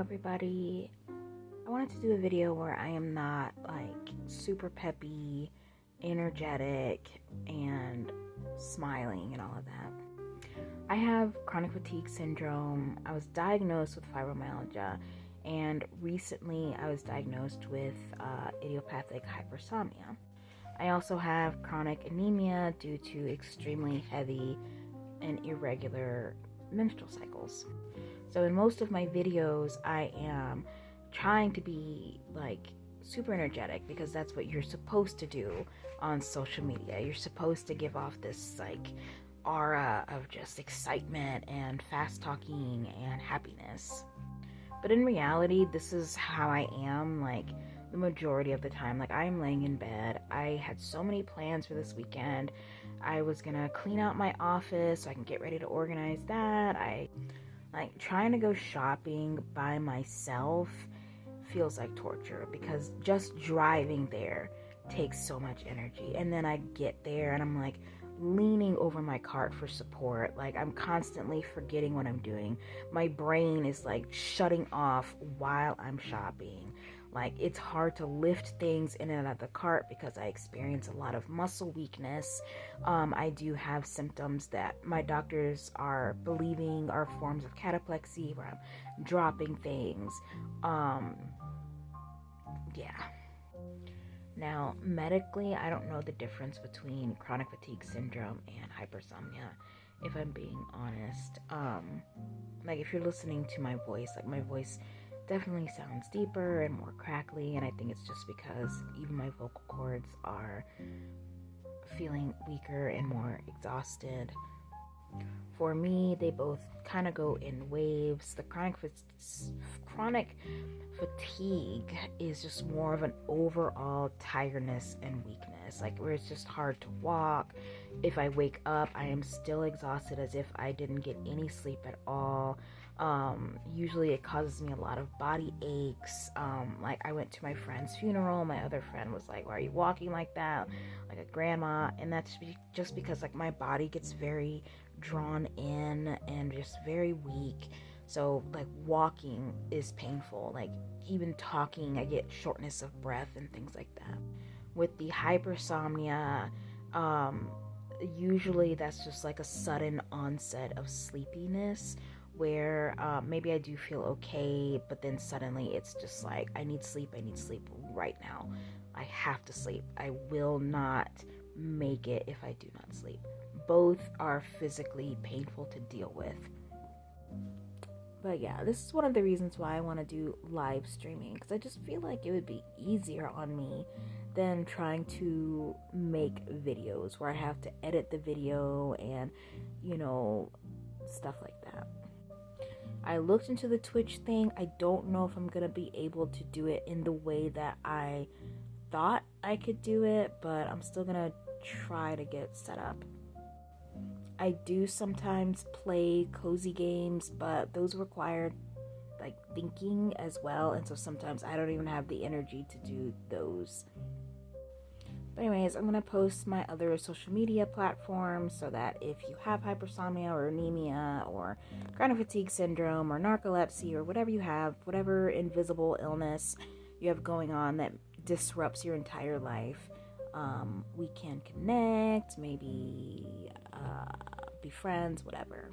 everybody. I wanted to do a video where I am not like super peppy, energetic, and smiling and all of that. I have chronic fatigue syndrome. I was diagnosed with fibromyalgia, and recently I was diagnosed with idiopathic hypersomnia. I also have chronic anemia due to extremely heavy and irregular menstrual cycles. So in most of my videos, I am trying to be like super energetic because that's what you're supposed to do on social media. You're supposed to give off this like aura of just excitement and fast talking and happiness. But in reality, this is how I am like the majority of the time. Like I'm laying in bed. I had so many plans for this weekend. I was gonna clean out my office so I can get ready to organize that. Like trying to go shopping by myself feels like torture because just driving there takes so much energy. And then I get there and I'm like leaning over my cart for support. Like I'm constantly forgetting what I'm doing. My brain is like shutting off while I'm shopping. Like it's hard to lift things in and out of the cart because I experience a lot of muscle weakness. I do have symptoms that my doctors are believing are forms of cataplexy where I'm dropping things. Yeah. Now, medically, I don't know the difference between chronic fatigue syndrome and hypersomnia, if I'm being honest. Like if you're listening to my voice, like my voice definitely sounds deeper and more crackly, and I think it's just because even my vocal cords are feeling weaker and more exhausted. For me, they both kind of go in waves. The chronic fatigue is just more of an overall tiredness and weakness, like where it's just hard to walk. If I wake up, I am still exhausted as if I didn't get any sleep at all. Usually it causes me a lot of body aches. Like I went to my friend's funeral. My other friend was like, why are you walking like that, like a grandma? And that's just because like my body gets very drawn in and just very weak. So like walking is painful. Like even talking, I get shortness of breath and things like that. With the hypersomnia, usually that's just like a sudden onset of sleepiness where maybe I do feel okay, but then suddenly it's just like I need sleep right now. I have to sleep. I will not make it if I do not sleep. Both are physically painful to deal with. But yeah, this is one of the reasons why I want to do live streaming, because I just feel like it would be easier on me than trying to make videos where I have to edit the video and, stuff like that. I looked into the Twitch thing. I don't know if I'm going to be able to do it in the way that I thought I could do it, but I'm still going to try to get set up. I do sometimes play cozy games, but those require like thinking as well, and so sometimes I don't even have the energy to do those. But anyways, I'm going to post my other social media platforms so that if you have hypersomnia or anemia or chronic fatigue syndrome or narcolepsy or whatever you have, whatever invisible illness you have going on that disrupts your entire life, we can connect, maybe be friends, whatever.